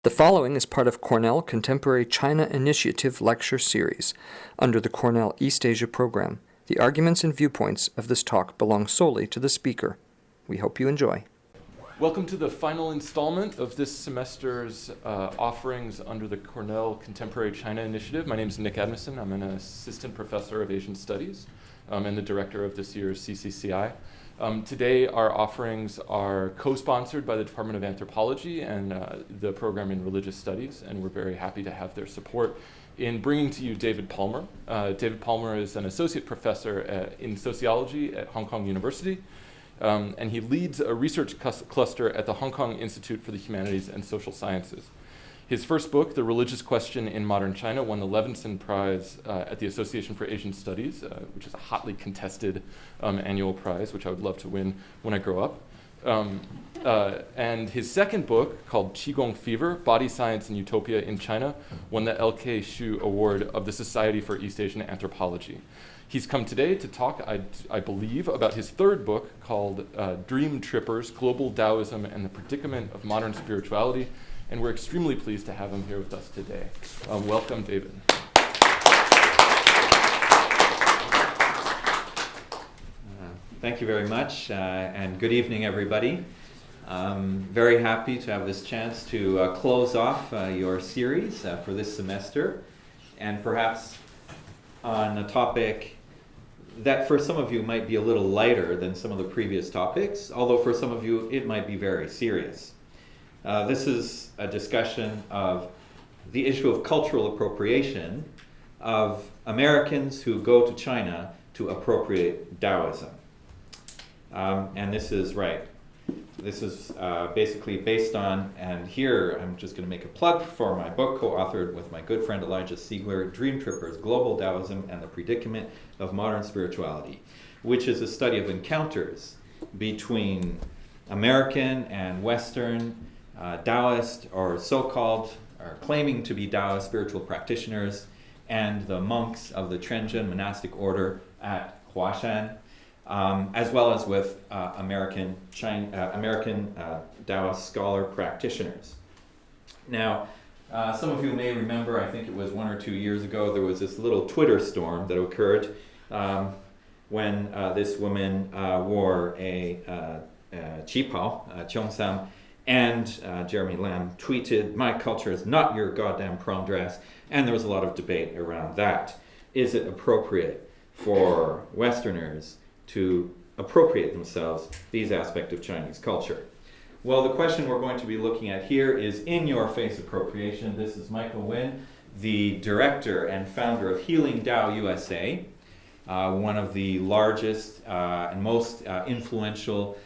The following is part of Cornell Contemporary China Initiative Lecture Series under the Cornell East Asia program. The arguments and viewpoints of this talk belong solely to the speaker. We hope you enjoy. Welcome to the final installment of this semester's offerings under the Cornell Contemporary China Initiative. My name is Nick Edmondson. I'm an assistant professor of Asian Studies and the director of this year's CCCI. Today, our offerings are co-sponsored by the Department of Anthropology and the program in Religious Studies, and we're very happy to have their support in bringing to you David Palmer. David Palmer is an associate professor in sociology at Hong Kong University, and he leads a research cluster at the Hong Kong Institute for the Humanities and Social Sciences. His first book, The Religious Question in Modern China, won the Levinson Prize at the Association for Asian Studies, which is a hotly contested annual prize, which I would love to win when I grow up. And his second book, called Qigong Fever, Body Science and Utopia in China, won the L.K. Xu Award of the Society for East Asian Anthropology. He's come today to talk, I believe, about his third book called Dream Trippers, Global Taoism and the Predicament of Modern Spirituality, and we're extremely pleased to have him here with us today. Welcome, David. Thank you very much, and good evening, everybody. Very happy to have this chance to close off your series for this semester, and perhaps on a topic that for some of you might be a little lighter than some of the previous topics, although for some of you it might be very serious. This is a discussion of the issue of cultural appropriation of Americans who go to China to appropriate Taoism. And this is right. This is basically based on, and here I'm just going to make a plug for my book co-authored with my good friend Elijah Siegler, Dream Trippers, Global Taoism and the Predicament of Modern Spirituality, which is a study of encounters between American and Western Taoist or so-called, or claiming to be Taoist spiritual practitioners, and the monks of the Trenzhen monastic order at Huashan, as well as with American Taoist scholar practitioners. Now, some of you may remember, I think it was 1 or 2 years ago, there was this little Twitter storm that occurred when this woman wore a qipao, cheongsam, and Jeremy Lam tweeted, "My culture is not your goddamn prom dress," and there was a lot of debate around that. Is it appropriate for Westerners to appropriate themselves these aspects of Chinese culture? Well, the question we're going to be looking at here is in-your-face appropriation. This is Michael Wynn, the director and founder of Healing Tao USA, one of the largest and most influential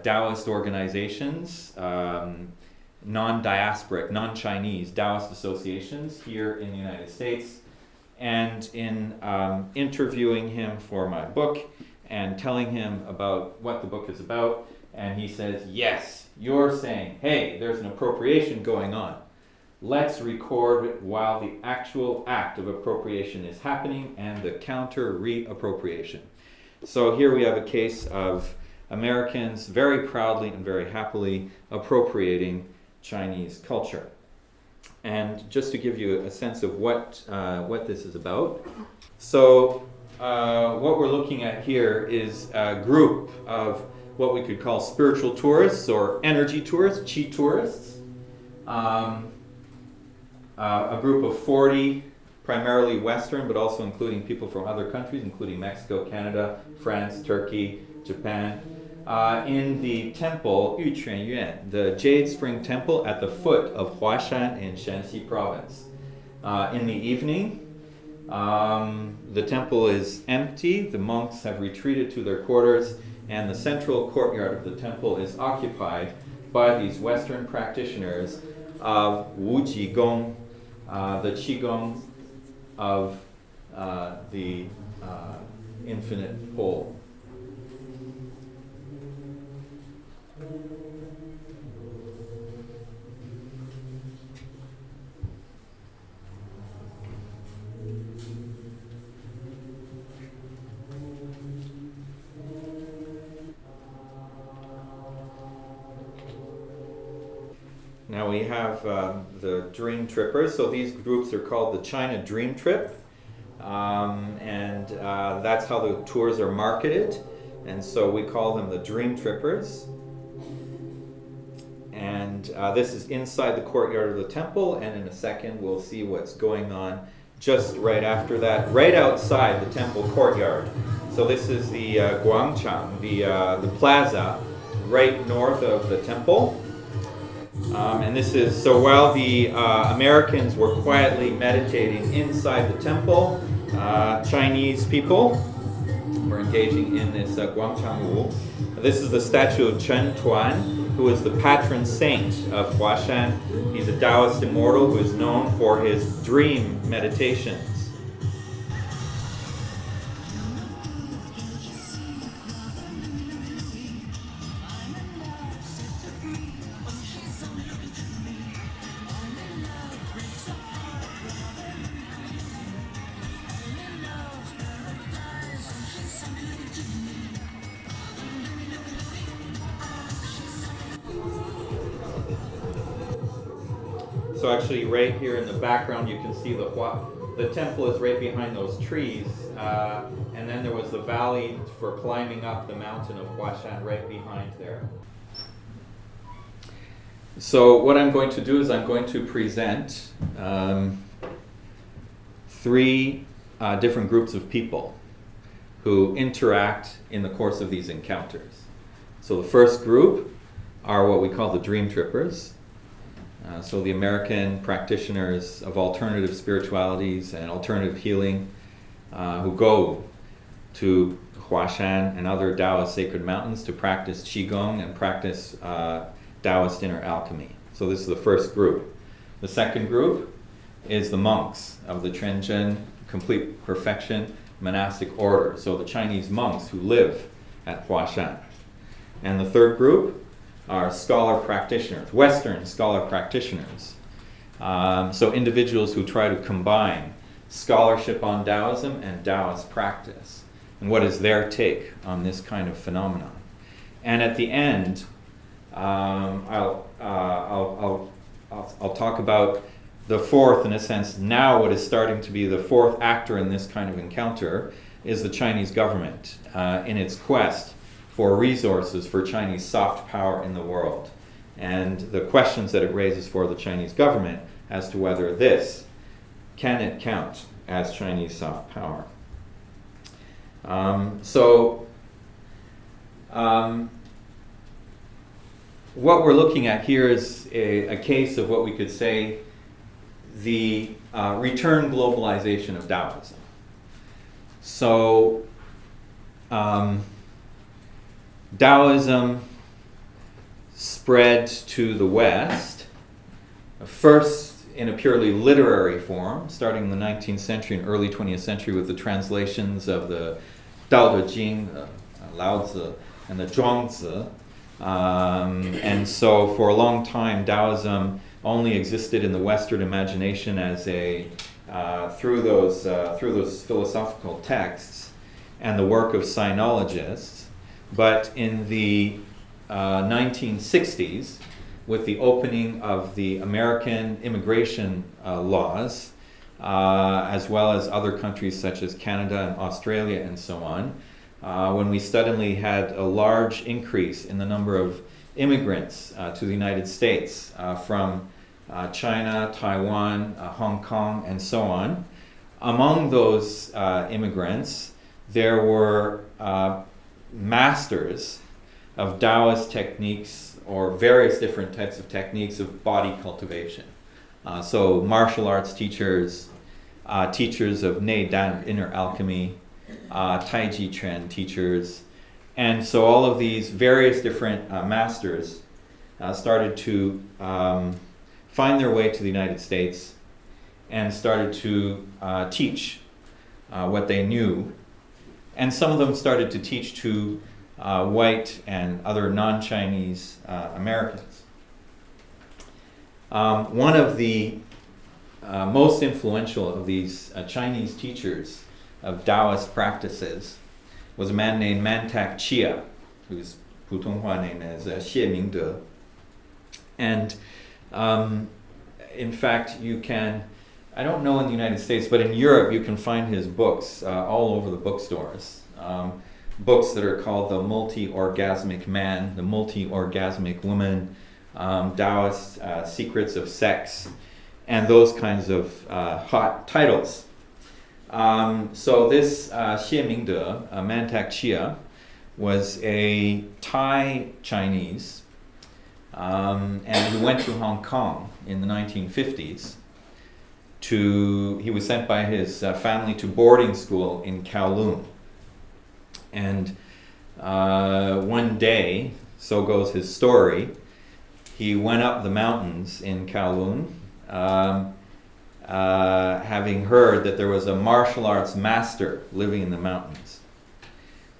Taoist organizations, non-diasporic, non-Chinese Taoist associations here in the United States. And in interviewing him for my book and telling him about what the book is about, and he says, yes, you're saying, hey, there's an appropriation going on. Let's record it while the actual act of appropriation is happening and the counter reappropriation. So here we have a case of Americans very proudly and very happily appropriating Chinese culture. And just to give you a sense of what this is about, so what we're looking at here is a group of what we could call spiritual tourists or energy tourists, chi tourists, a group of 40, primarily Western, but also including people from other countries, including Mexico, Canada, France, Turkey, Japan, in the temple Yuquan Yuan, the Jade Spring Temple at the foot of Huashan in Shanxi Province. In the evening, the temple is empty, the monks have retreated to their quarters, and the central courtyard of the temple is occupied by these Western practitioners of Wu Qigong, the Qigong of the infinite whole. Now we have the Dream Trippers. So these groups are called the China Dream Trip. And that's how the tours are marketed. And so we call them the Dream Trippers. And this is inside the courtyard of the temple. And in a second, we'll see what's going on just right after that, right outside the temple courtyard. So this is the Guangchang, the plaza right north of the temple. And this is, so while the Americans were quietly meditating inside the temple, Chinese people were engaging in this Guangchang Wu. This is the statue of Chen Tuan, who is the patron saint of Huashan. He's a Taoist immortal who is known for his dream meditations. So actually right here in the background you can see the temple is right behind those trees, and then there was the valley for climbing up the mountain of Huashan right behind there. So what I'm going to do is I'm going to present three different groups of people who interact in the course of these encounters. So the first group are what we call the Dream Trippers. So the American practitioners of alternative spiritualities and alternative healing who go to Huashan and other Taoist sacred mountains to practice Qigong and practice Taoist inner alchemy. So this is the first group. The second group is the monks of the Trenzhen Complete Perfection monastic order. So the Chinese monks who live at Huashan. And the third group are scholar practitioners, Western scholar practitioners. So individuals who try to combine scholarship on Taoism and Taoist practice. And what is their take on this kind of phenomenon? And at the end, I'll talk about the fourth, in a sense, now what is starting to be the fourth actor in this kind of encounter is the Chinese government in its quest for resources for Chinese soft power in the world, and the questions that it raises for the Chinese government as to whether this can it count as Chinese soft power. What we're looking at here is a case of what we could say the return globalization of Taoism. So Taoism spread to the West, first in a purely literary form, starting in the 19th century and early 20th century with the translations of the Tao Te Ching, Lao Tzu, and the Zhuangzi. And so for a long time, Taoism only existed in the Western imagination as through those philosophical texts and the work of sinologists. But in the 1960s, with the opening of the American immigration laws, as well as other countries such as Canada and Australia and so on, when we suddenly had a large increase in the number of immigrants to the United States from China, Taiwan, Hong Kong, and so on. Among those immigrants, there were masters of Taoist techniques or various different types of techniques of body cultivation. So martial arts teachers, teachers of Nei Dan inner alchemy, Tai Chi Chuan teachers. And so all of these various different masters started to find their way to the United States and started to teach what they knew. And some of them started to teach to white and other non-Chinese Americans. One of the most influential of these Chinese teachers of Taoist practices was a man named Mantak Chia, whose 普通话name is Xie Mingde. And In fact, you can, I don't know in the United States, but in Europe you can find his books all over the bookstores. Books that are called The Multi-Orgasmic Man, The Multi-Orgasmic Woman, Taoist Secrets of Sex, and those kinds of hot titles. So this Xie Mingde, Mantak Chia, was a Thai Chinese, and he went to Hong Kong in the 1950s. He was sent by his family to boarding school in Kowloon. And one day, so goes his story, he went up the mountains in Kowloon, having heard that there was a martial arts master living in the mountains.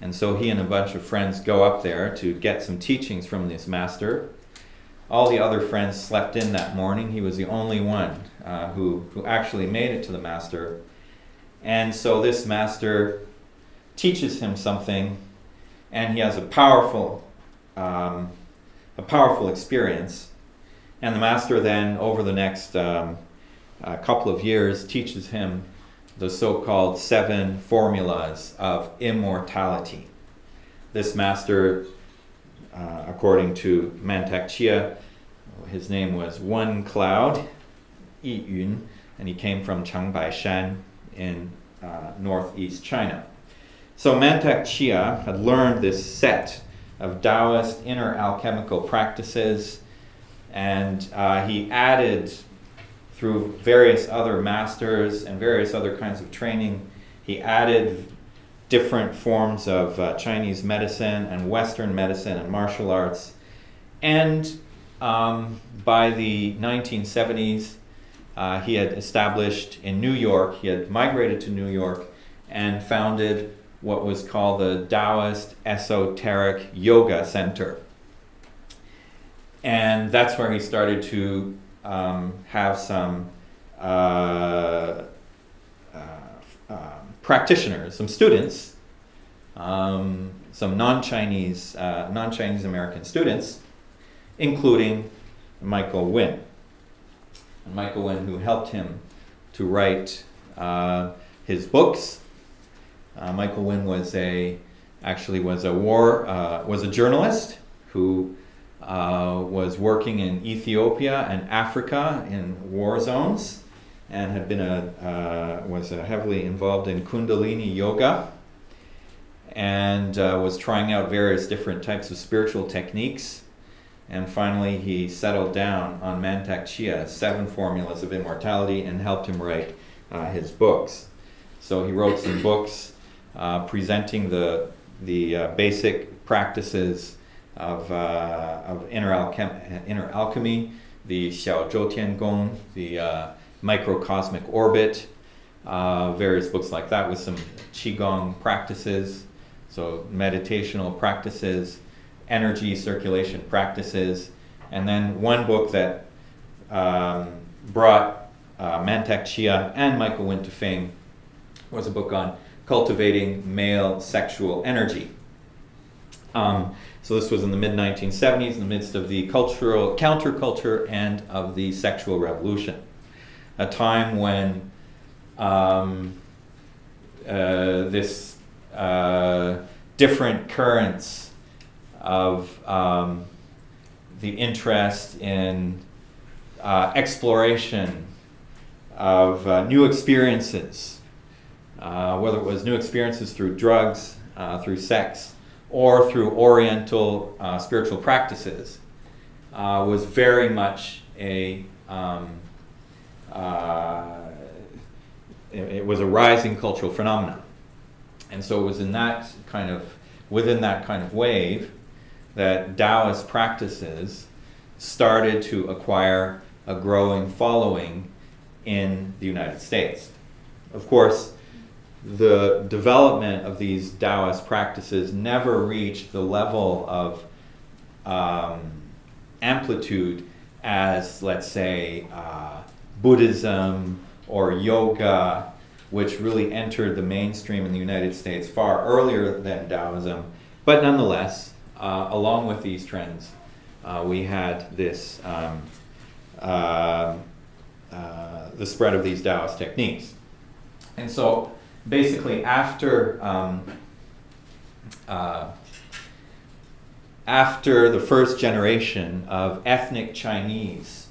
And so he and a bunch of friends go up there to get some teachings from this master. All the other friends slept in that morning. He was the only one who actually made it to the master. And so this master teaches him something, and he has a powerful experience. And the master then, over the next couple of years, teaches him the so-called 7 formulas of immortality. This master, according to Mantak Chia, his name was One Cloud, Yi Yun, and he came from Changbai Shan in northeast China. So Mantak Chia had learned this set of Taoist inner alchemical practices, and he added, through various other masters and various other kinds of training, he added different forms of Chinese medicine and Western medicine and martial arts. And by the 1970s, he had established in New York, he had migrated to New York and founded what was called the Taoist Esoteric Yoga Center. And that's where he started to have some practitioners, some students, some non-Chinese American students, including Michael Wynn. And Michael Wynn, who helped him to write his books. Michael Wynn was a journalist who was working in Ethiopia and Africa in war zones, and had been was heavily involved in Kundalini yoga, and was trying out various different types of spiritual techniques. And finally, he settled down on Mantak Chia, 7 formulas of immortality, and helped him write his books. So he wrote some books presenting the basic practices of inner alchemy, the Xiao Zhou Tian Gong, the microcosmic orbit, various books like that with some qigong practices, so meditational practices, energy circulation practices, and then one book that brought Mantak Chia and Michael Wynn to fame was a book on cultivating male sexual energy. So this was in the mid-1970s, in the midst of the counterculture and of the sexual revolution, a time when this different currents of the interest in exploration of new experiences, whether it was new experiences through drugs, through sex, or through Oriental spiritual practices, was very much it was a rising cultural phenomenon. And so it was within that kind of wave that Taoist practices started to acquire a growing following in the United States. Of course, the development of these Taoist practices never reached the level of amplitude as, let's say, Buddhism or yoga, which really entered the mainstream in the United States far earlier than Taoism. But nonetheless, along with these trends, we had this the spread of these Taoist techniques. And so basically after the first generation of ethnic Chinese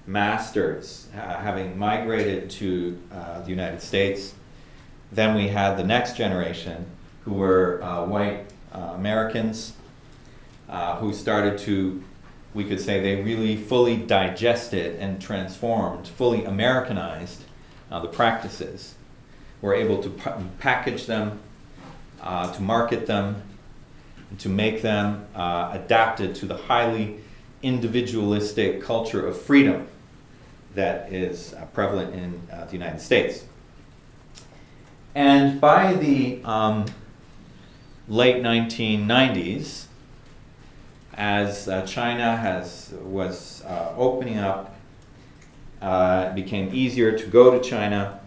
masters having migrated to the United States, then we had the next generation who were white Americans who started to, we could say, they really fully digested and transformed, fully Americanized the practices. Were able to package them, to market them, to make them adapted to the highly individualistic culture of freedom that is prevalent in the United States. And by the late 1990s, as China was opening up, it became easier to go to China,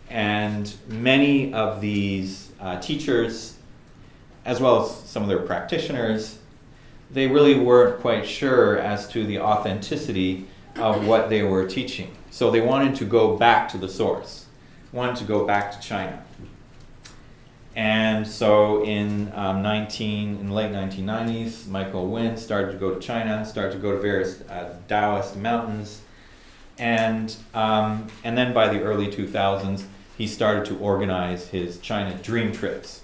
and many of these teachers, as well as some of their practitioners, they really weren't quite sure as to the authenticity of what they were teaching. So they wanted to go back to the source, wanted to go back to China. And so in the late 1990s, Michael Wynn started to go to China, started to go to various Taoist mountains, and then by the early 2000s, he started to organize his China dream trips.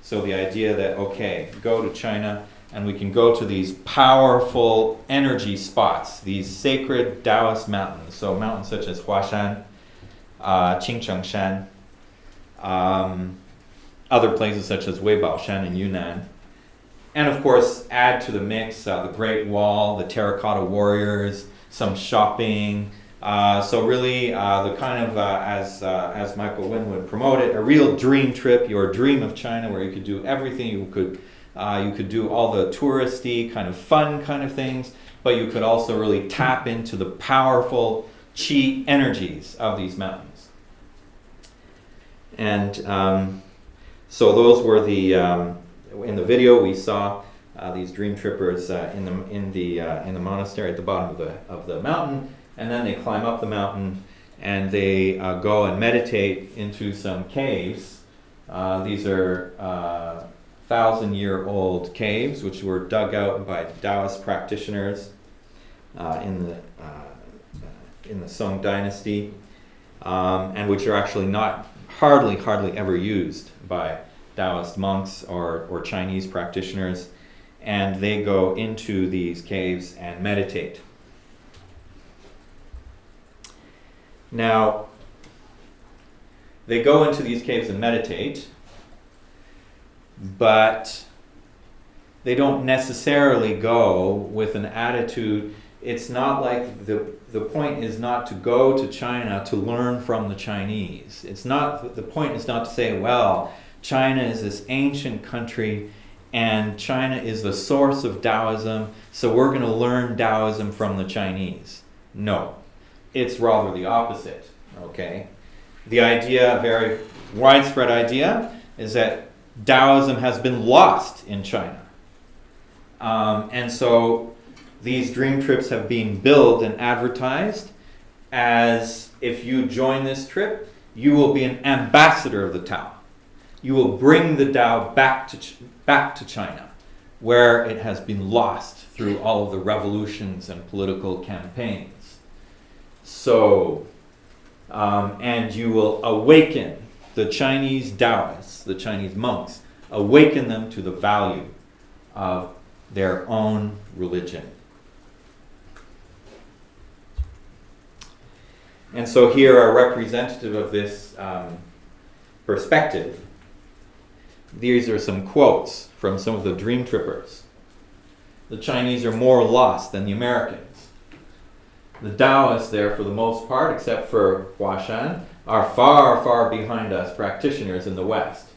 So the idea that, okay, go to China and we can go to these powerful energy spots, these sacred Taoist mountains. So mountains such as Huashan, Qingchengshan, other places such as Weibaoshan in Yunnan. And of course, add to the mix the Great Wall, the Terracotta Warriors, some shopping. So really, the kind of, as Michael Wynn would promote it, a real dream trip, your dream of China, where you could do everything. You could do all the touristy kind of fun kind of things, but you could also really tap into the powerful qi energies of these mountains. And so those were the in the video we saw these dream trippers in the monastery at the bottom of the mountain. And then they climb up the mountain and they go and meditate into some caves. These are 1,000-year-old caves, which were dug out by Taoist practitioners in the Song Dynasty, and which are actually not hardly ever used by Taoist monks or Chinese practitioners. And they go into these caves and meditate. Now, they go into these caves and meditate, but they don't necessarily go with an attitude. It's not like the point is not to go to China to learn from the Chinese. The point is not to say, well, China is this ancient country and China is the source of Taoism, so we're going to learn Taoism from the Chinese. No. It's rather the opposite, okay? The idea, a very widespread idea, is that Taoism has been lost in China. And so these dream trips have been billed and advertised as, if you join this trip, you will be an ambassador of the Tao. You will bring the Tao back to China, where it has been lost through all of the revolutions and political campaigns. So, and you will awaken the Chinese Taoists, the Chinese monks, awaken them to the value of their own religion. And so here are representative of this perspective. These are some quotes from some of the dream trippers. The Chinese are more lost than the Americans. The Taoists there, for the most part, except for Huashan, are far, far behind us practitioners in the West,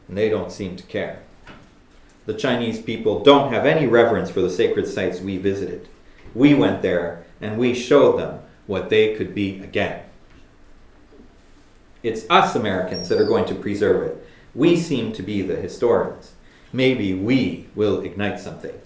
and they don't seem to care. The Chinese people don't have any reverence for the sacred sites we visited. We went there, and we showed them what they could be again. It's us Americans that are going to preserve it. We seem to be the historians. Maybe we will ignite something.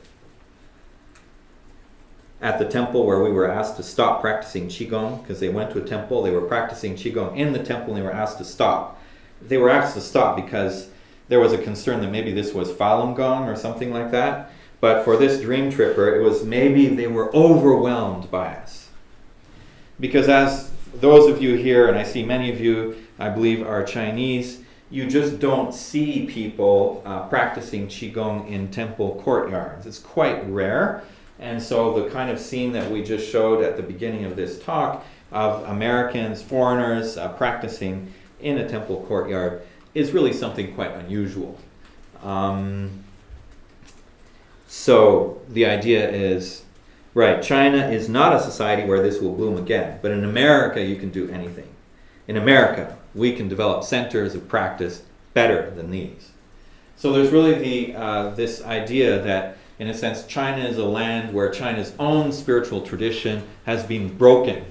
at the temple where we were asked to stop practicing Qigong, because they went to a temple, they were practicing Qigong in the temple, and they were asked to stop. They were asked to stop because there was a concern that maybe this was Falun Gong or something like that. But for this dream tripper, it was maybe they were overwhelmed by us. Because as those of you here, and I see many of you, I believe, are Chinese, you just don't see people practicing Qigong in temple courtyards. It's quite rare. And so the kind of scene that we just showed at the beginning of this talk of Americans, foreigners practicing in a temple courtyard is really something quite unusual. So the idea is, right, China is not a society where this will bloom again, but in America you can do anything. In America, we can develop centers of practice better than these. So there's really this idea that, in a sense, China is a land where China's own spiritual tradition has been broken.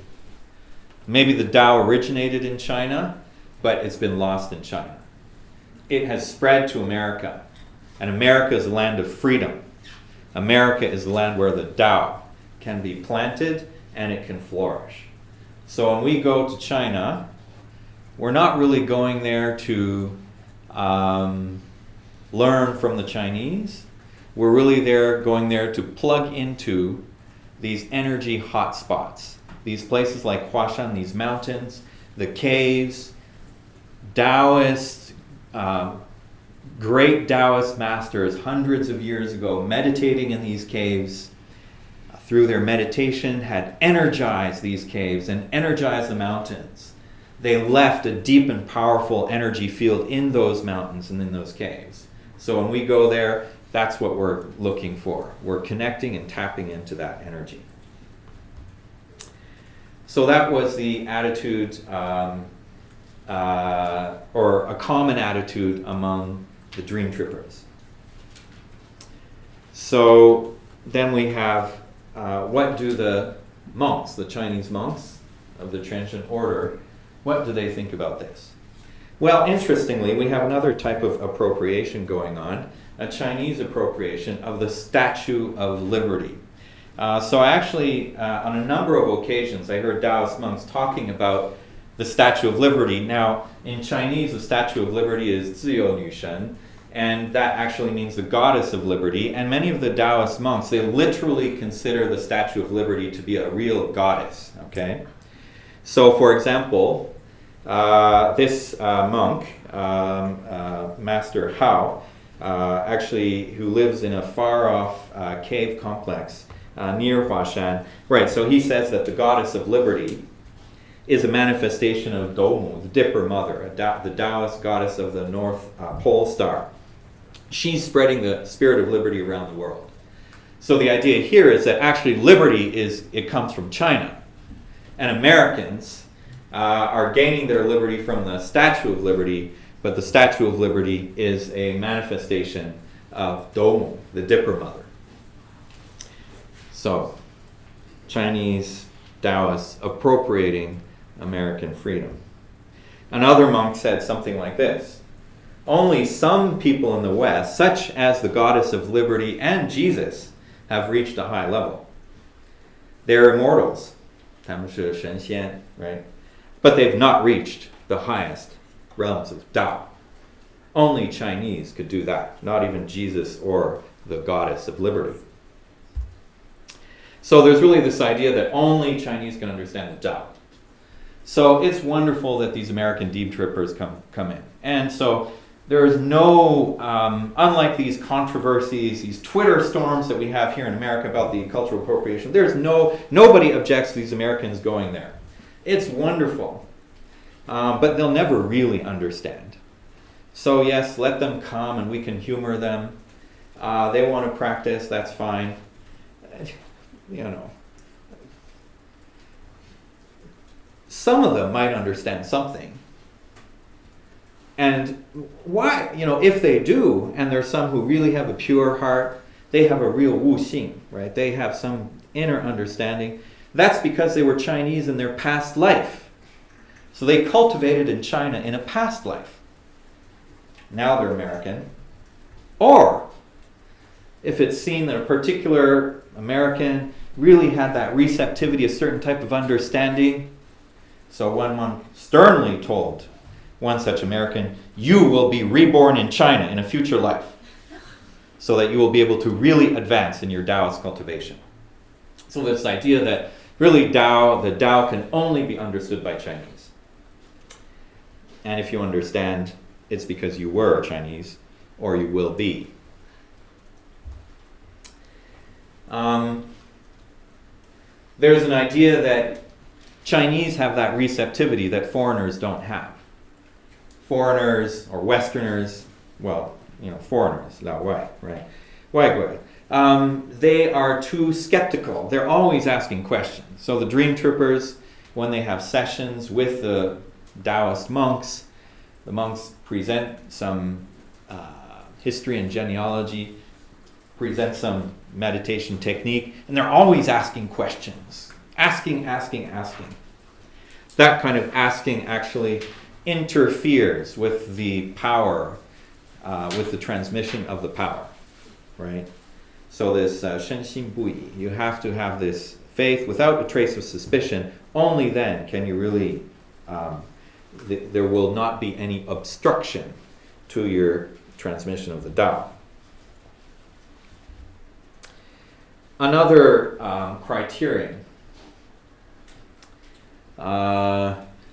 Maybe the Tao originated in China, but it's been lost in China. It has spread to America, and America is a land of freedom. America is the land where the Tao can be planted and it can flourish. So when we go to China, we're not really going there to learn from the Chinese. We're really going there to plug into these energy hotspots. These places like Huashan, these mountains, the caves, Taoist, great Taoist masters hundreds of years ago meditating in these caves through their meditation had energized these caves and energized the mountains. They left a deep and powerful energy field in those mountains and in those caves. So when we go there, that's what we're looking for. We're connecting and tapping into that energy. So that was the attitude, or a common attitude among the Dream Trippers. So then we have, what do the monks, the Chinese monks of the Transcendent Order, what do they think about this? Well, interestingly, we have another type of appropriation going on, a Chinese appropriation of the Statue of Liberty. So actually, on a number of occasions, I heard Taoist monks talking about the Statue of Liberty. Now, in Chinese, the Statue of Liberty is 自由女神, and that actually means the goddess of liberty. And many of the Taoist monks, they literally consider the Statue of Liberty to be a real goddess, okay? So, for example, this monk, Master Hao, actually, who lives in a far-off cave complex near Huashan, right, so he says that the goddess of liberty is a manifestation of Doumu, the Dipper Mother, the Taoist goddess of the North Pole Star. She's spreading the spirit of liberty around the world. So the idea here is that actually liberty it comes from China. And Americans are gaining their liberty from the Statue of Liberty, but the Statue of Liberty is a manifestation of Doumu, the Dipper Mother. So, Chinese Taoists appropriating American freedom. Another monk said something like this: only some people in the West, such as the goddess of liberty and Jesus, have reached a high level. They're immortals, 他们是神仙, right? But they've not reached the highest realms of Tao. Only Chinese could do that, not even Jesus or the goddess of liberty. So there's really this idea that only Chinese can understand the Tao. So it's wonderful that these American deep trippers come in. And so there is no, unlike these controversies, these Twitter storms that we have here in America about the cultural appropriation, nobody objects to these Americans going there. It's wonderful. But they'll never really understand. So yes, let them come and we can humor them. They want to practice, that's fine. You know, some of them might understand something. And why, if they do, and there's some who really have a pure heart, they have a real wu xing, right? They have some inner understanding. That's because they were Chinese in their past life. So they cultivated in China in a past life. Now they're American. Or, if it's seen that a particular American really had that receptivity, a certain type of understanding. So one monk sternly told one such American, "You will be reborn in China in a future life, so that you will be able to really advance in your Taoist cultivation." So this idea that really the Tao can only be understood by Chinese. And if you understand, it's because you were Chinese, or you will be. There's an idea that Chinese have that receptivity that foreigners don't have. Foreigners or Westerners, foreigners, 老外, right? 外国人. They are too skeptical. They're always asking questions. So the Dream Troopers, when they have sessions with the Taoist monks, the monks present some history and genealogy, present some meditation technique, and they're always asking questions. Asking. That kind of asking actually interferes with the power, with the transmission of the power, right? So this shen xin bu yi, you have to have this faith without a trace of suspicion. Only then can you really, there will not be any obstruction to your transmission of the Tao. Another criterion,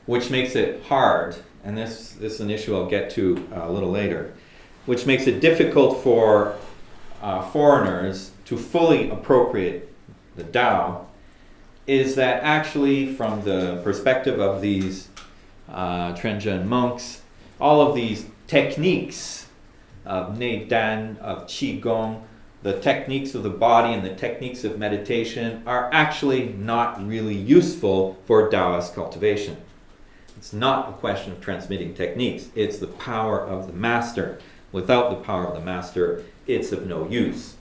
which makes it hard, and this is an issue I'll get to a little later, which makes it difficult for foreigners to fully appropriate the Tao, is that actually from the perspective of these Trenzhen monks, all of these techniques of Neidan, of Qigong, the techniques of the body and the techniques of meditation are actually not really useful for Taoist cultivation. It's not a question of transmitting techniques. It's the power of the master. Without the power of the master, it's of no use.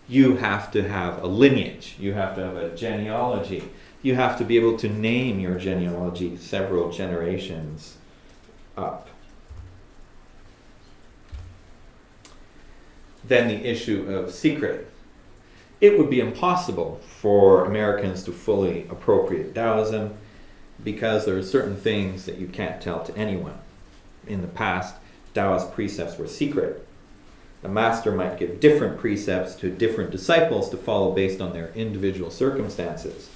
You have to have a lineage. You have to have a genealogy. You have to be able to name your genealogy several generations up. Then the issue of secret. It would be impossible for Americans to fully appropriate Taoism because there are certain things that you can't tell to anyone. In the past, Taoist precepts were secret. The master might give different precepts to different disciples to follow based on their individual circumstances.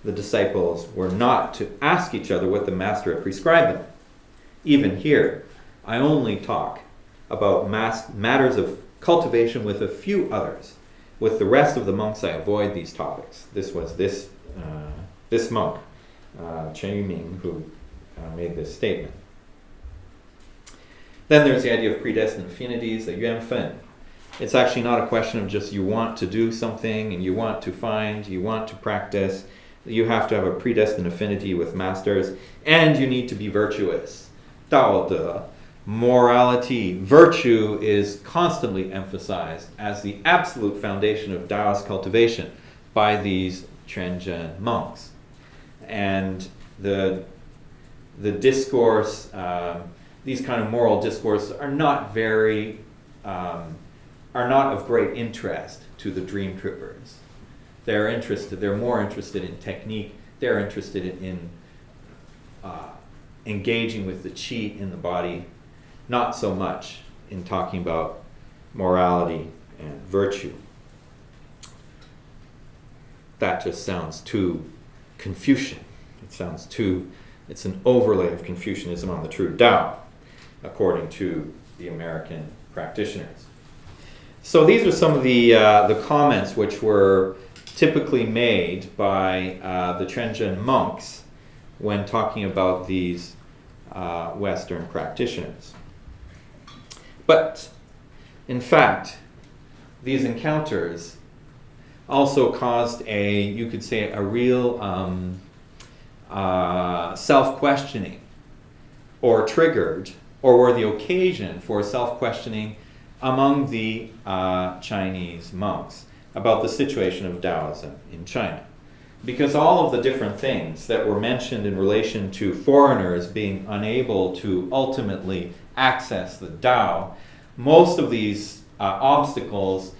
The disciples were not to ask each other what the master had prescribed them. Even here, I only talk about matters of cultivation with a few others. With the rest of the monks, I avoid these topics. This was this monk, Chen Yuming, who made this statement. Then there's the idea of predestined affinities, the yuanfen. It's actually not a question of just you want to do something and you want to find, you want to practice. You have to have a predestined affinity with masters, and you need to be virtuous. Dao de. Morality, virtue is constantly emphasized as the absolute foundation of Taoist cultivation by these Trenzhen monks. And the discourse, these kind of moral discourses are not of great interest to the Dream Troopers. They're more interested in technique, they're interested in engaging with the qi in the body, not so much in talking about morality and virtue. That just sounds too Confucian. It's an overlay of Confucianism on the true Tao, according to the American practitioners. So these are some of the comments which were typically made by the Trenzhen monks when talking about these Western practitioners. But, in fact, these encounters also caused you could say, a real self-questioning, or triggered, or were the occasion for self-questioning among the Chinese monks about the situation of Taoism in China. Because all of the different things that were mentioned in relation to foreigners being unable to ultimately access the Tao, most of these obstacles,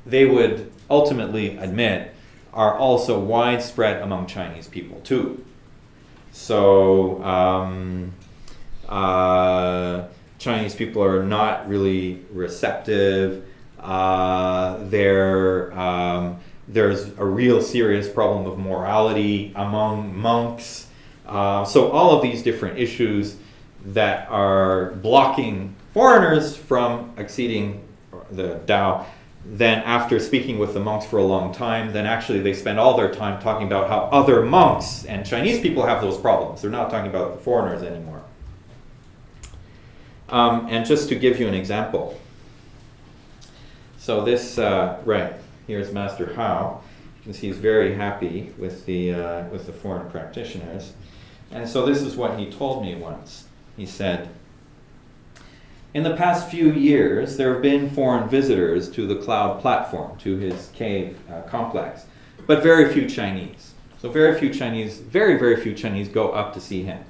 they would ultimately admit, are also widespread among Chinese people too. So Chinese people are not really receptive. There's a real serious problem of morality among monks. So all of these different issues that are blocking foreigners from acceding the Tao, then after speaking with the monks for a long time, then actually they spend all their time talking about how other monks and Chinese people have those problems. They're not talking about the foreigners anymore. And just to give you an example, so this, here's Master Hao. You can see he's very happy with the foreign practitioners. And so this is what he told me once. He said, in the past few years, there have been foreign visitors to the cloud platform, to his cave complex, but very few Chinese. So very few Chinese, very few Chinese go up to see him.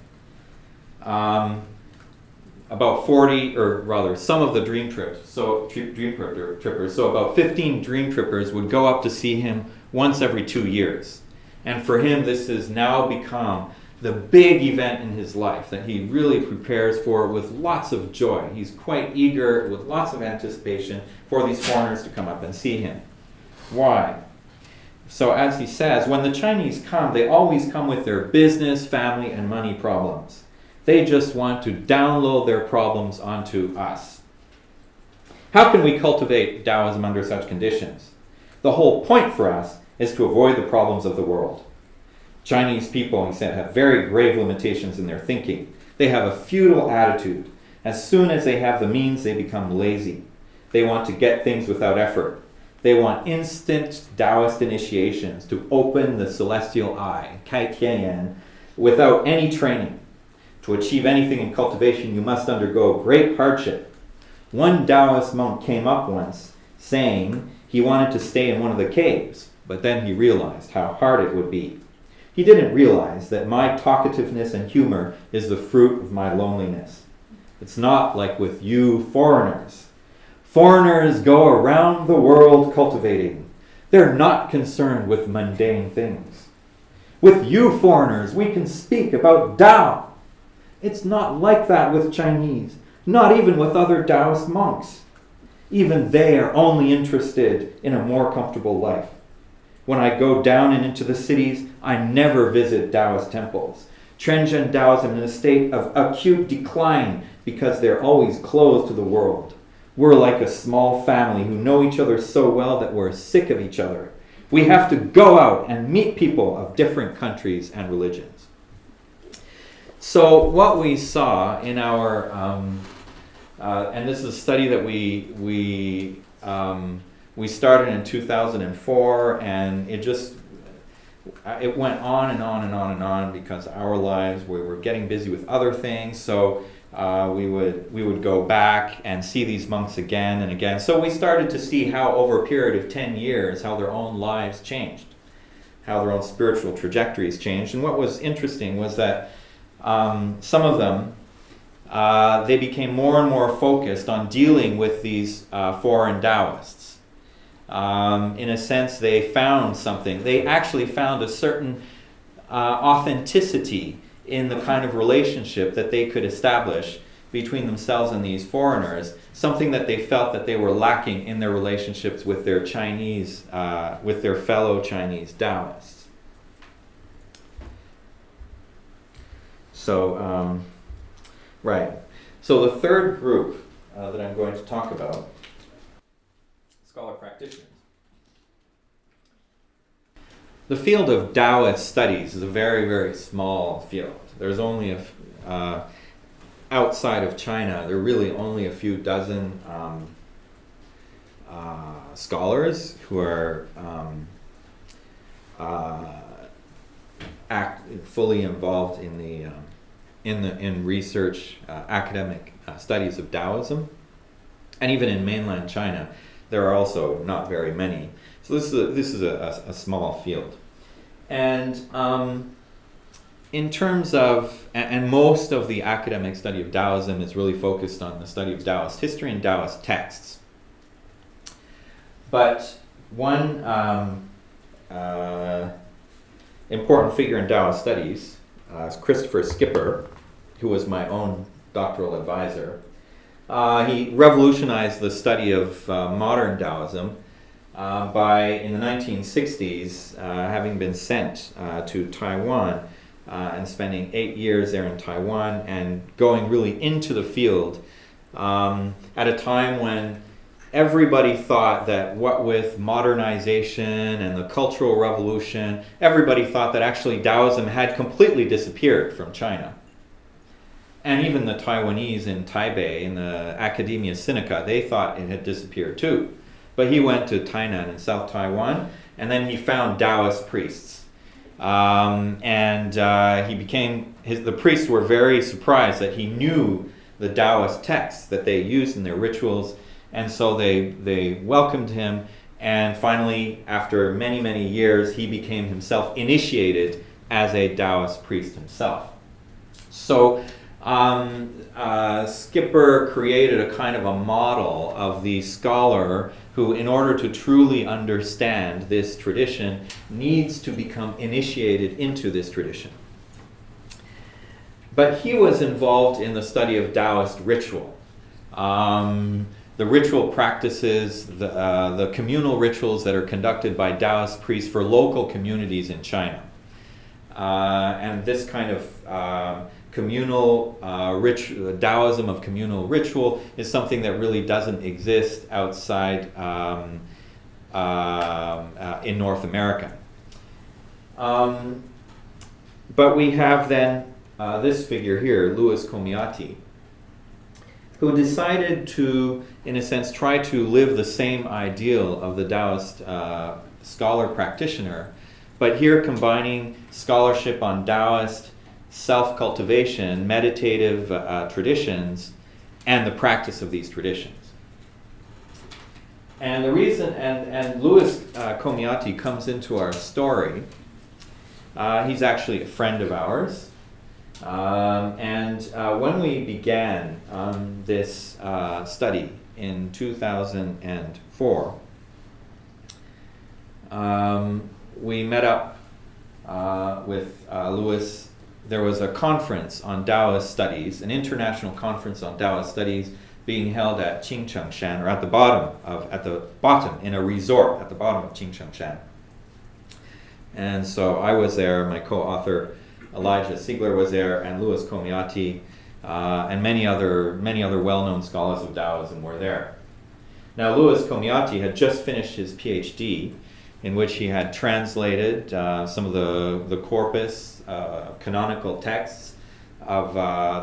About 40, or rather, some of the dream trippers, so about 15 dream trippers would go up to see him once every 2 years. And for him, this has now become the big event in his life that he really prepares for with lots of joy. He's quite eager, with lots of anticipation, for these foreigners to come up and see him. Why? So as he says, when the Chinese come, they always come with their business, family, and money problems. They just want to download their problems onto us. How can we cultivate Taoism under such conditions? The whole point for us is to avoid the problems of the world. Chinese people, he said, have very grave limitations in their thinking. They have a feudal attitude. As soon as they have the means, they become lazy. They want to get things without effort. They want instant Taoist initiations to open the celestial eye, Kai Tianyan, without any training. To achieve anything in cultivation, you must undergo great hardship. One Taoist monk came up once saying he wanted to stay in one of the caves, but then he realized how hard it would be. He didn't realize that my talkativeness and humor is the fruit of my loneliness. It's not like with you foreigners. Foreigners go around the world cultivating. They're not concerned with mundane things. With you foreigners, we can speak about Tao. It's not like that with Chinese, not even with other Taoist monks. Even they are only interested in a more comfortable life. When I go down and into the cities, I never visit Taoist temples. Trenzhen Taoism in a state of acute decline because they're always closed to the world. We're like a small family who know each other so well that we're sick of each other. We have to go out and meet people of different countries and religions. So what we saw in our, and this is a study that we started in 2004, and it went on and on and on and on because our lives, we were getting busy with other things. So we would go back and see these monks again and again. So we started to see how over a period of 10 years, how their own lives changed, how their own spiritual trajectories changed. And what was interesting was that some of them, they became more and more focused on dealing with these foreign Taoists. In a sense, they found something. They actually found a certain authenticity in the kind of relationship that they could establish between themselves and these foreigners, something that they felt that they were lacking in their relationships with their Chinese, with their fellow Chinese Taoists. So, right. So the third group that I'm going to talk about, scholar practitioners. The field of Taoist studies is a very, very small field. There's only outside of China, there are really only a few dozen scholars who are fully involved in research, academic studies of Taoism, and even in mainland China, there are also not very many. So this is a small field, and in terms of, and most of the academic study of Taoism is really focused on the study of Taoist history and Taoist texts. But one important figure in Taoist studies is Christopher Skipper, who was my own doctoral advisor. He revolutionized the study of modern Taoism in the 1960s, having been sent to Taiwan and spending 8 years there in Taiwan and going really into the field at a time when everybody thought that what with modernization and the Cultural Revolution, everybody thought that actually Taoism had completely disappeared from China. And even the Taiwanese in Taipei, in the Academia Sinica, they thought it had disappeared too. But he went to Tainan in South Taiwan, and then he found Taoist priests. The priests were very surprised that he knew the Taoist texts that they used in their rituals, and so they welcomed him, and finally, after many, many years, he became himself initiated as a Taoist priest himself. So Skipper created a kind of a model of the scholar who, in order to truly understand this tradition, needs to become initiated into this tradition. But he was involved in the study of Taoist ritual. The ritual practices, the communal rituals that are conducted by Taoist priests for local communities in China. And this kind of communal Taoism of communal ritual is something that really doesn't exist outside in North America. But we have then this figure here, Louis Comiati, who decided to, in a sense, try to live the same ideal of the Taoist scholar practitioner, but here combining scholarship on Taoist self-cultivation, meditative traditions, and the practice of these traditions. And the reason, and Louis Comiati comes into our story, he's actually a friend of ours. When we began this study in 2004, we met up with Louis. There was a conference on Taoist studies, an international conference on Taoist studies being held at Qingchengshan, or at the bottom in a resort at the bottom of Qingchengshan. And so I was there, my co-author Elijah Siegler was there, and Louis Comiati, and many other well-known scholars of Taoism were there. Now, Louis Comiati had just finished his PhD, in which he had translated some of the corpus canonical texts of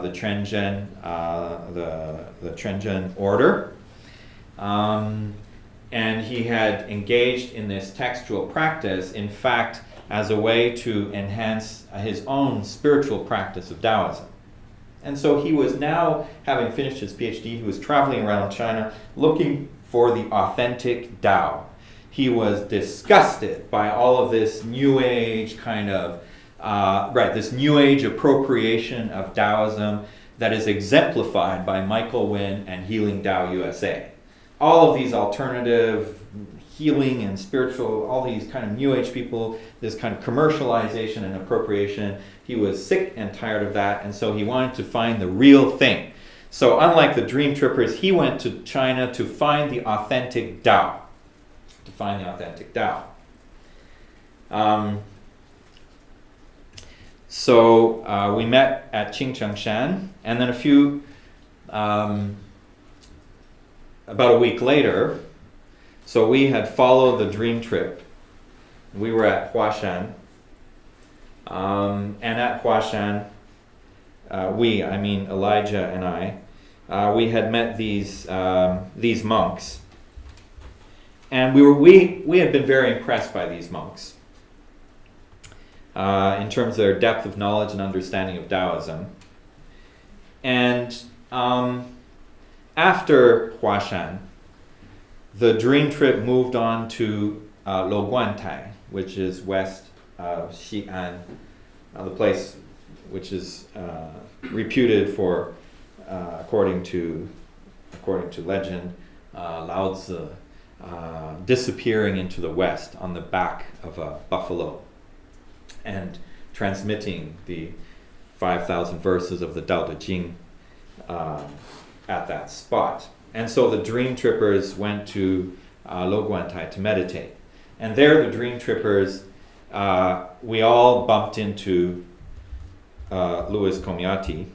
the Trenzhen, the Trenzhen order, and he had engaged in this textual practice, in fact, as a way to enhance his own spiritual practice of Taoism. And so he was now, having finished his PhD, he was traveling around China looking for the authentic Tao. He was disgusted by all of this New Age kind of, this New Age appropriation of Taoism that is exemplified by Michael Wynn and Healing Tao USA. All of these alternative healing and spiritual, all these kind of New Age people, this kind of commercialization and appropriation, he was sick and tired of that, and so he wanted to find the real thing. So unlike the Dream Trippers, he went to China to find the authentic Tao. So we met at Qingchengshan, and then about a week later, so we had followed the Dream Trip. We were at Huashan, and at Huashan, Elijah and I, we had met these monks, and we had been very impressed by these monks in terms of their depth of knowledge and understanding of Taoism. And after Huashan, the Dream Trip moved on to Luoguantai, which is west of Xi'an, the place which is reputed for, according to legend, Lao Tzu disappearing into the west on the back of a buffalo and transmitting the 5,000 verses of the Tao Te Ching at that spot. And so the Dream Trippers went to Lo Guantai to meditate. And there the Dream Trippers, we all bumped into Louis Comiati.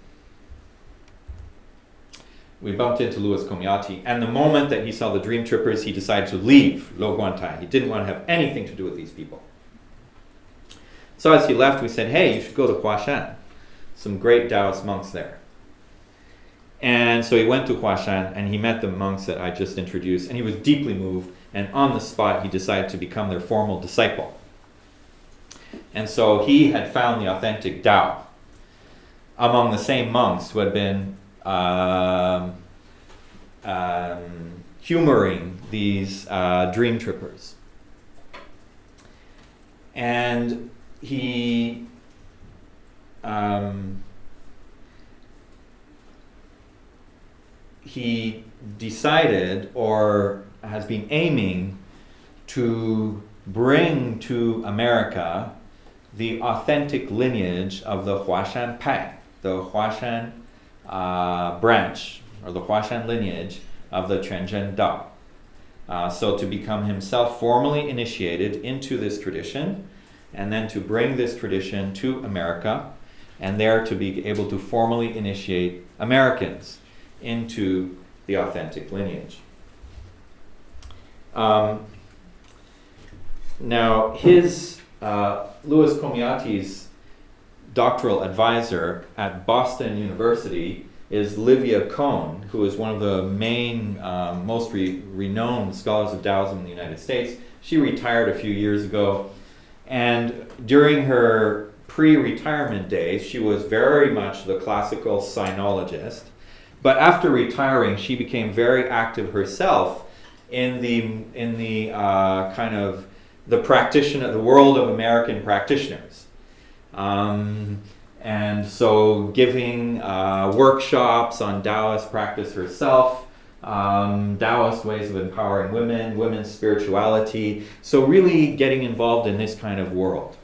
We bumped into Louis Comiati, and the moment that he saw the Dream Trippers, he decided to leave Lo Guantai. He didn't want to have anything to do with these people. So as he left, we said, hey, you should go to Huashan. Some great Taoist monks there. And so he went to Huashan, and he met the monks that I just introduced, and he was deeply moved, and on the spot, he decided to become their formal disciple. And so he had found the authentic Tao among the same monks who had been humoring these Dream Trippers. And he decided, or has been aiming, to bring to America the authentic lineage of the Huashan Pai, the Huashan branch, or the Huashan lineage of the Quanzhen Dao. So to become himself formally initiated into this tradition, and then to bring this tradition to America, and there to be able to formally initiate Americans into the authentic lineage. Now, his Louis Comiati's doctoral advisor at Boston University is Livia Cohn, who is one of the main, most renowned scholars of Taoism in the United States. She retired a few years ago, and during her pre-retirement days, she was very much the classical sinologist. But after retiring, she became very active herself in the kind of the practitioner, the world of American practitioners. And so giving workshops on Taoist practice herself, Taoist ways of empowering women, women's spirituality. So really getting involved in this kind of world.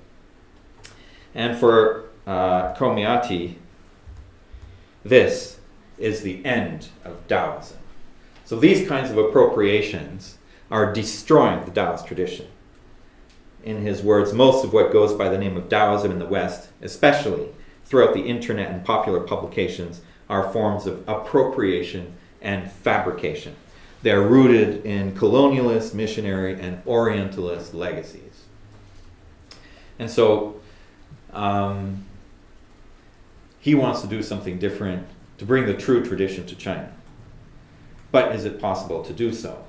And for Comiati, this is the end of Taoism. So these kinds of appropriations are destroying the Taoist tradition. In his words, most of what goes by the name of Taoism in the West, especially throughout the internet and popular publications, are forms of appropriation and fabrication. They're rooted in colonialist, missionary, and Orientalist legacies. And so he wants to do something different to bring the true tradition to China. But is it possible to do so?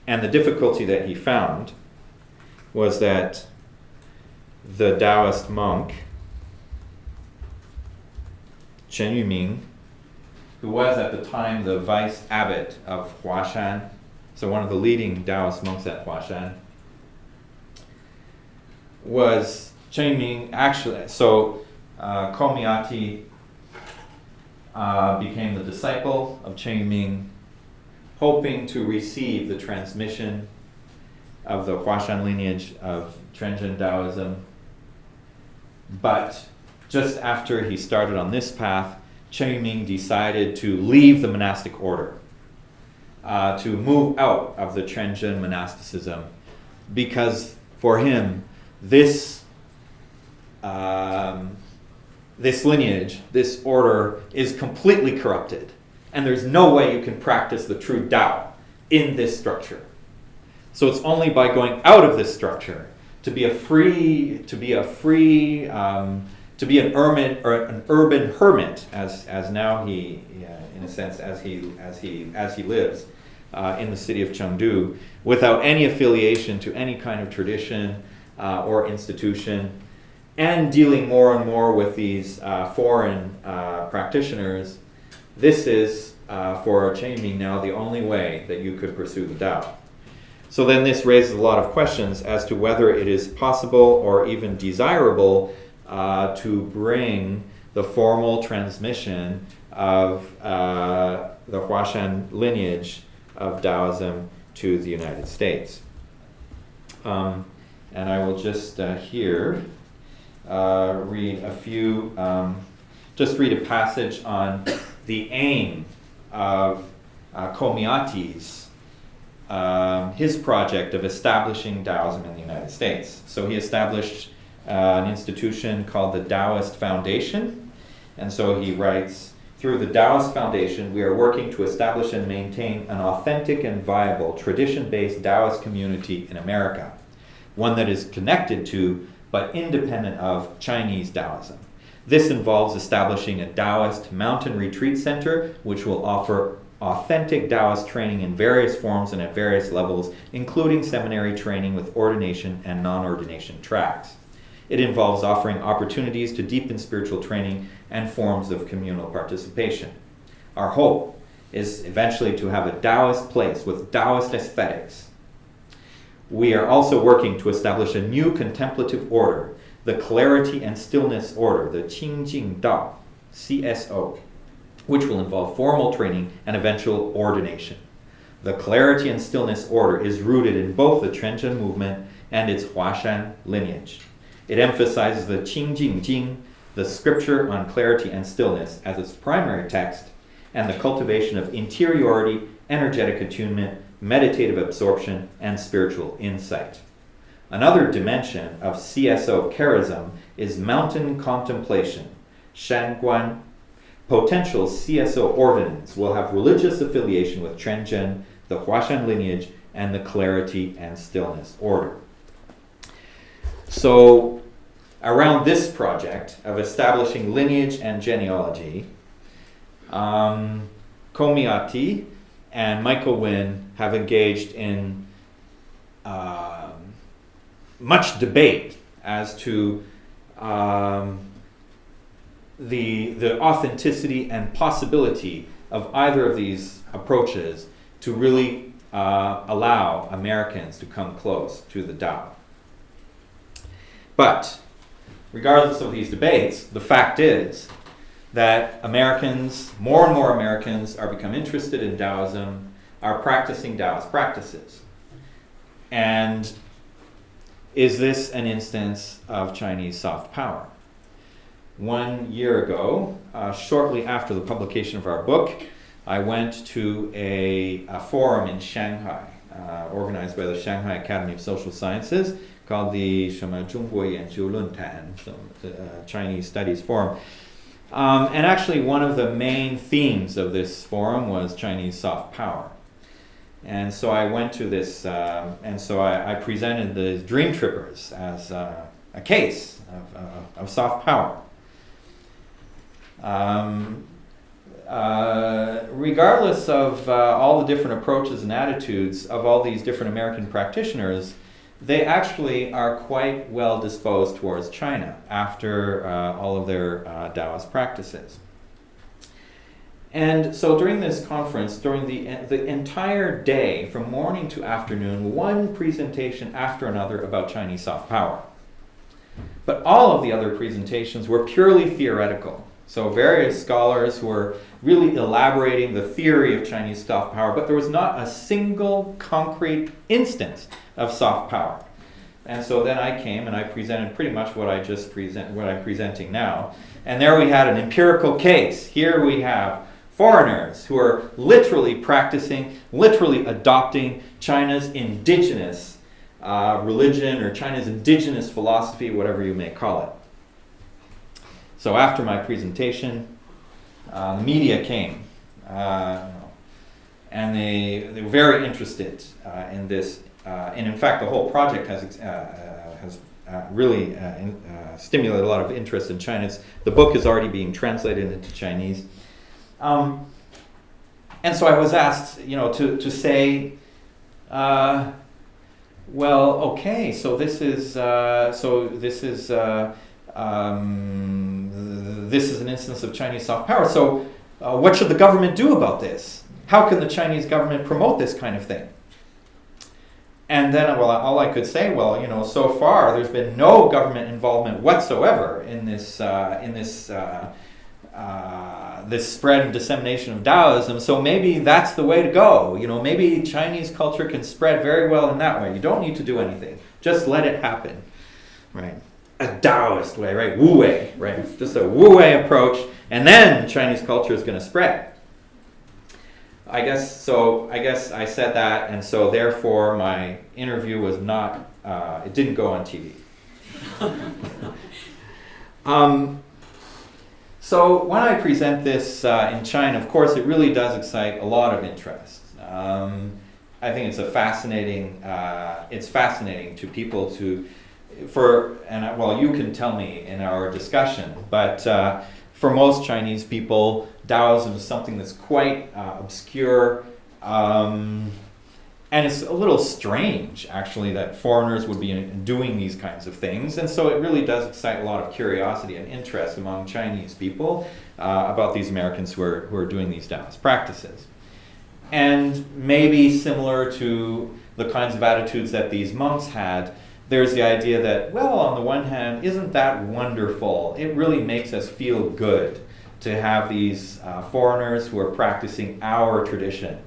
And the difficulty that he found was that the Taoist monk, Chen Yuming, who was at the time the vice abbot of Huashan, so one of the leading Taoist monks at Huashan, was Chen Yuming actually, so Comiati became the disciple of Chen Yuming, hoping to receive the transmission of the Huashan lineage of Quanzhen Taoism. But just after he started on this path, Chen Yuming decided to leave the monastic order, to move out of the Quanzhen monasticism, because for him, this lineage, this order, is completely corrupted, and there's no way you can practice the true Tao in this structure. So it's only by going out of this structure to be an urban hermit, as now he, in a sense, as he lives in the city of Chengdu, without any affiliation to any kind of tradition or institution, and dealing more and more with these foreign practitioners. This is for Chen Yuming now the only way that you could pursue the Tao. So then this raises a lot of questions as to whether it is possible or even desirable to bring the formal transmission of the Huashan lineage of Taoism to the United States. And I will just here read a passage on the aim of Komiati's his project of establishing Taoism in the United States. So he established an institution called the Taoist Foundation, and so he writes, through the Taoist Foundation, we are working to establish and maintain an authentic and viable tradition-based Taoist community in America, one that is connected to but independent of Chinese Taoism. This involves establishing a Taoist mountain retreat center, which will offer authentic Taoist training in various forms and at various levels, including seminary training with ordination and non-ordination tracks. It involves offering opportunities to deepen spiritual training and forms of communal participation. Our hope is eventually to have a Taoist place with Taoist aesthetics. We are also working to establish a new contemplative order, the Clarity and Stillness Order, the Qingjing Dao, CSO, which will involve formal training and eventual ordination. The Clarity and Stillness Order is rooted in both the Quanzhen movement and its Huashan lineage. It emphasizes the Qingjing Jing, the scripture on clarity and stillness, as its primary text, and the cultivation of interiority, energetic attunement, meditative absorption, and spiritual insight. Another dimension of CSO charism is mountain contemplation, Shanguan. Potential CSO ordinands will have religious affiliation with Quanzhen, the Huashan lineage, and the Clarity and Stillness Order. So, around this project of establishing lineage and genealogy, Komiati and Michael Wynn have engaged in much debate as to the authenticity and possibility of either of these approaches to really allow Americans to come close to the Tao. But regardless of these debates, the fact is that Americans, more and more Americans, are becoming interested in Taoism, are practicing Taoist practices. And is this an instance of Chinese soft power? 1 year ago, shortly after the publication of our book, I went to a forum in Shanghai, organized by the Shanghai Academy of Social Sciences, called the Zhongguo Yanjiu Luntan, the Chinese Studies Forum. And actually, one of the main themes of this forum was Chinese soft power. And so I went to this, and so I presented the Dream Trippers as a case of soft power. Regardless of all the different approaches and attitudes of all these different American practitioners, they actually are quite well disposed towards China after all of their Taoist practices. And so during this conference, during the entire day, from morning to afternoon, one presentation after another about Chinese soft power. But all of the other presentations were purely theoretical. So various scholars were really elaborating the theory of Chinese soft power, but there was not a single concrete instance of soft power. And so then I came and I presented pretty much what I'm presenting now. And there we had an empirical case. Here we have foreigners who are literally practicing, literally adopting China's indigenous religion or China's indigenous philosophy, whatever you may call it. So after my presentation, the media came, and they were very interested in this. And in fact, the whole project has really stimulated a lot of interest in China. The book is already being translated into Chinese. And so I was asked, to say, well, okay, so this is an instance of Chinese soft power. So what should the government do about this? How can the Chinese government promote this kind of thing? And then, all I could say, so far there's been no government involvement whatsoever in this this spread and dissemination of Taoism. So maybe that's the way to go. You know, maybe Chinese culture can spread very well in that way. You don't need to do anything. Just let it happen, right? A Taoist way, right? Wu Wei, right? Just a Wu Wei approach, and then Chinese culture is going to spread. I guess I said that, and so therefore my interview was not, it didn't go on TV. So when I present this in China, of course, it really does excite a lot of interest. I think it's it's fascinating to people well, you can tell me in our discussion, but for most Chinese people, Taoism is something that's quite obscure, and it's a little strange, actually, that foreigners would be doing these kinds of things. And so it really does excite a lot of curiosity and interest among Chinese people about these Americans who are doing these Taoist practices. And maybe similar to the kinds of attitudes that these monks had, there's the idea that, well, on the one hand, isn't that wonderful? It really makes us feel good to have these foreigners who are practicing our tradition.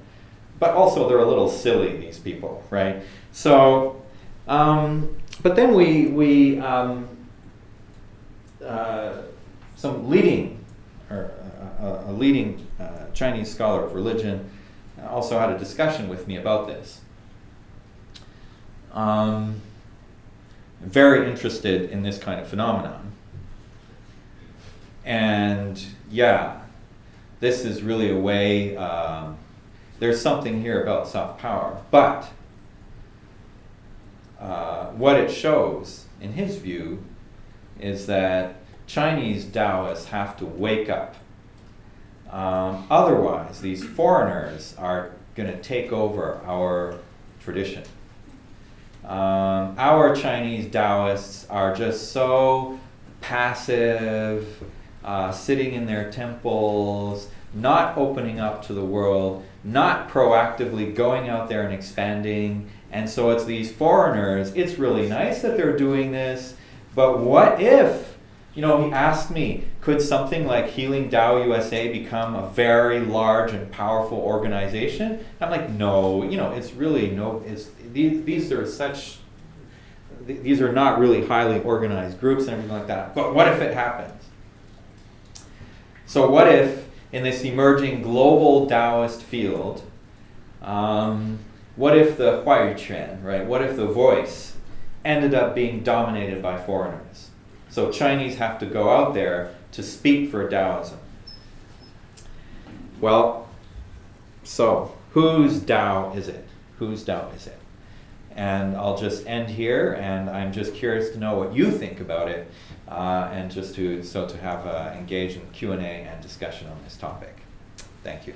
But also they're a little silly, these people, right? So, but then some leading, a leading Chinese scholar of religion also had a discussion with me about this. Very interested in this kind of phenomenon. And yeah, this is really a way, there's something here about soft power, but what it shows, in his view, is that Chinese Taoists have to wake up. Otherwise, these foreigners are going to take over our tradition. Our Chinese Taoists are just so passive, sitting in their temples, not opening up to the world, not proactively going out there and expanding. And so it's these foreigners, it's really nice that they're doing this, but what if, he asked me, could something like Healing Tao USA become a very large and powerful organization? I'm like, no, it's really these are not really highly organized groups and everything like that. But what if it happens? So what if in this emerging global Taoist field, what if the Huayuquan, right? What if the voice ended up being dominated by foreigners? So Chinese have to go out there to speak for Taoism. Well, so whose Tao is it? Whose Tao is it? And I'll just end here, and I'm just curious to know what you think about it, and just to have engage in Q&A and discussion on this topic. Thank you.